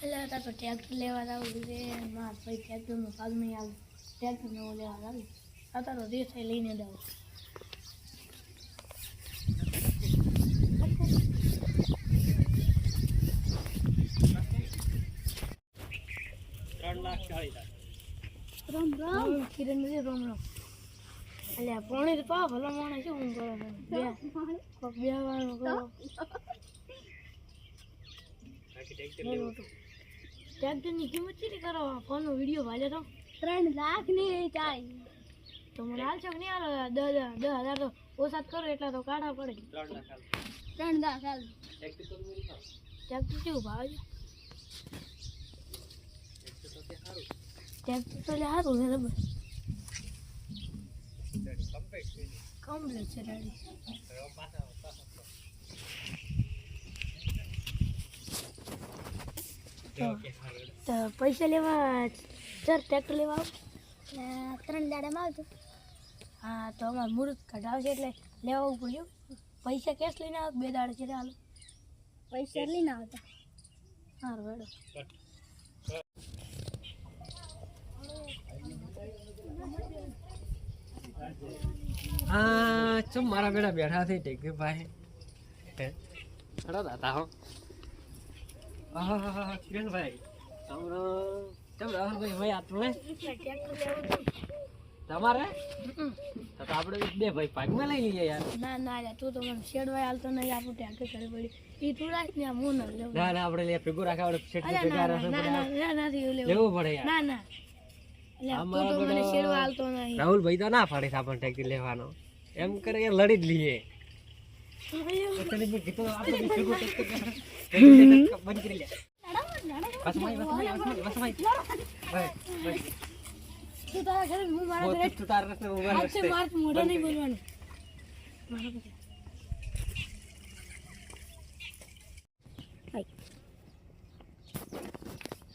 એટલે હતા તો ટ્રેક્ટર લેવા આવું છે માર ભાઈ ટ્રેક્ટરનો ભાગ નહીં આવે ટ્રેક્ટરનો લેવા આવી હતા તો રેસ લઈને જ આવું 3,40,000 રામ રામ કિરણ ને રામ રામ અલ્યા પાણી તો પા ભલા માણે શું હું કરો બે વાનું કરો ટ્રેક્ટરની કિંમત કેટલી કરો ફોનનો વિડીયો ભાલે તો 3 લાખ ની ચાઈ તો મને હાલ છે નહીં હાલ 10,000 તો ઓછા કરો એટલા તો કાઢા પડે 3 લાખ હાલ ટ્રેક્ટર કેવું ભાવ છે ટ્રેક્ટર તો લે સારું છે રબર કમ્પ્લીટ છે રેડી તો પૈસા લેવા સર ટ્રેક્ટર લેવા આવ 3 દાડામાં આવજો હા તો અમારે મુહૂર્ત કઢાવશે એટલે લેવા પડ્યું પૈસા કેશ લઈને આવ 2 દાડા છે હાલો પૈસા લઈને આવતા સારું વેડો हाँ चुप मारा बेटा बैठा थे टेक भाई अड़ा दाता हो किरण भाई हमरो चम राहुल भाई भाई आतो है તમારે તો આપણે બે ભાઈ પાકમાં લઈ લઈએ યાર ના ના યાર તું તો મને શેડવાય હાલતો નહીં આપણું ટ્રેક્ટર કરી પડી ઈ તું રાખ ને હું ન લેવું ના ના આપણે લે ભેગું રાખા આપણે શેડ ભેગા રાખે ના ના લેવું પડે યાર ના ના તું તો મને શેડવા હાલતો નહીં રાહુલ ભાઈ તો ના પાડે આપણને ટ્રેક્ટર લેવાનો એમ કરે કે લડી જ લઈએ તને મેં કીધું આપણે ભેગું ટ્રેક્ટર બંધ કરી લે બસ ભાઈ તું તારા ઘરે હું મારા ઘરે તું તારા રસ્તે હું મારા રસ્તે માર મોઢા નહીં બોલવાનું મારા ઘરે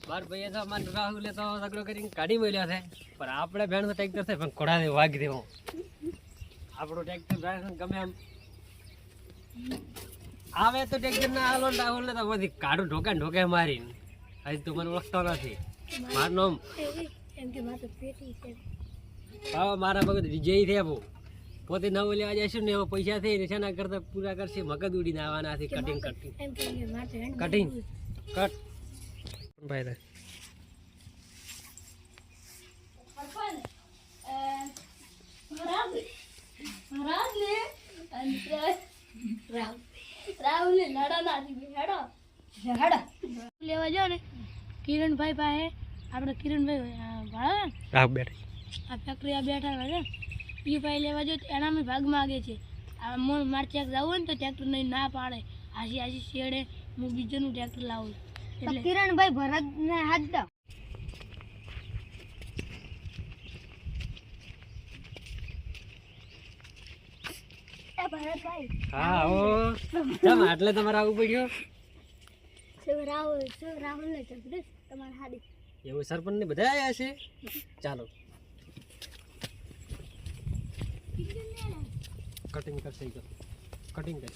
બાર ભાઈ તો માર રાહુલે તો ઝઘડો કરીને કાઢી મળ્યો છે પણ આપણે બેન તો ટ્રેક્ટર છે પણ ઘોડાને વાગી દેવો આપણો ટ્રેક્ટર ડ્રાઈવર ગમે એમ આવે તો ટ્રેક્ટર ના આલો રાહુલ ને તો બધી કાઢું ઢોકે મારીને હજી તું મને ઓળખતો નથી મારું નામ એમ કે મારે પેટી છે હા મારા મગજ વિજય છે બહુ પોતે નવું લેવા જઈશું ને એમાં પૈસા થઈ છે એના કરતા પૂરા કરશે મગજ ઉડીને આવવાના છે કટિંગ એમ કે મારે કટિંગ કટ ભાઈ રાહુલ લેવા જાઓ ને કિરણભાઈ પાસે આપણે કિરણભાઈ ભાડા આ ફેક્ટરી આ બેઠા છે એ ભાઈ લેવા જો એના મેં ભાગ માગે છે આ મારે ચેક જવું હોય ને તો ટ્રેક્ટર નહીં ના પાડે આશી શેડે હું બીજાનું ટ્રેક્ટર લાવું એટલે કિરણભાઈ ભરતને હાથ દો હા ઓ ચમ આટલે તમારે આવું પડ્યું રાહુલ ને ચકડીશ તમારે હાડી એવું સરપંચ ને બધા આવ્યા છે ચાલો કટિંગ કરશે કટિંગ કર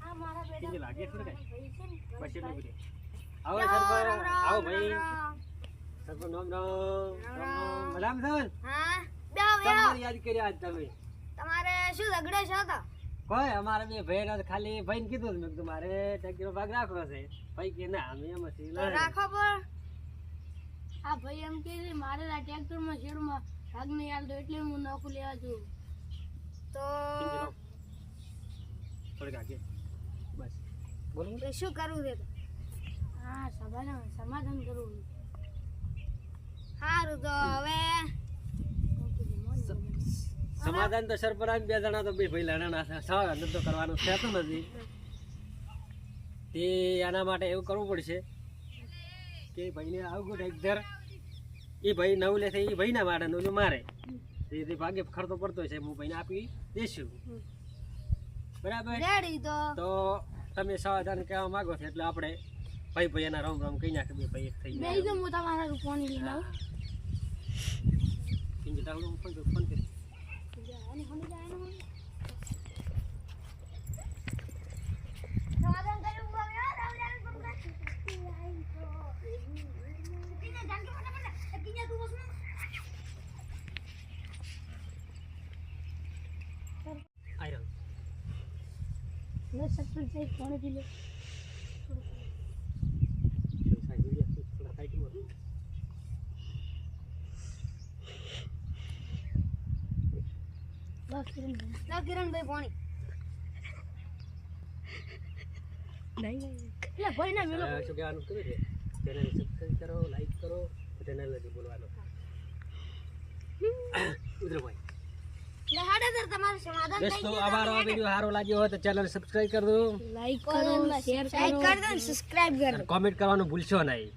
આ મારા બેટા લાગે છે ને બસ એટલે બધે આવો સરપંચ આવો ભાઈ સરપંચ રામ રામ સન હા તમારી યાદ કર્યા આજ તમે તમારે શું ઝઘડો છે તો કોઈ અમારે બે ભાઈ ખાલી ભાઈ ને કીધું મેં તમારે ટ્રેક્ટર ભાગ રાખવો છે ભાઈ કે ના અમે એમ રાખો પણ આ ભાઈ એમ કે મારે આ ટ્રેક્ટર માં શેડમાં ભાગ નહીં આવતો એટલે હું નોખું લેવા જઉં તો બસ બોલો શું કરવું છે હા સમાધાન કરવું સારું તો હવે સમાધાન તો સરપંચ બે જણા તો બે ભાઈ લડાણા સમાધાન તો કરવાનું થતું નથી તે આના માટે એવું કરવું પડશે કે ભાઈને આવું ટ્રેક્ટર એ ભાઈ નવું લે છે એ ભાઈના માટે નવું મારે તે ભાગે ખર્ચો પડતો છે હું ભાઈને આપી દઈશું બરાબર તો તમે સમાધાન કહેવા માંગો છો એટલે આપણે ભાઈ એના રામ રામ કહી નાખે બે ભાઈ એક થઈ જાય હું તમારા ફોન લઈ લાવું ફોન કરી લે સરપંચ સાહેબ પાણી પી લે. થોડા સાઈડમાં. લા કિરણભાઈ. લા કિરણભાઈ પાણી. લે ભાઈ ના મેલો. શું કહેવાનું કર્યું છે? ચેનલ સબસ્ક્રાઇબ કરો, લાઈક કરો, ચેનલ નથી બોલવાનું. ઉધરભાઈ લે હાડે સર તમારું સમાધાન થઈ દોસ્તો ગયું. અમારો આ વિડીયો સારો લાગ્યો હોય તો ચેનલ સબસ્ક્રાઇબ કરી દો લાઈક કરો, શેર લાઈક કરો. કરી દો, સબસ્ક્રાઇબ કરી દો. અને કોમેન્ટ કરવાનું ભૂલશો નહીં.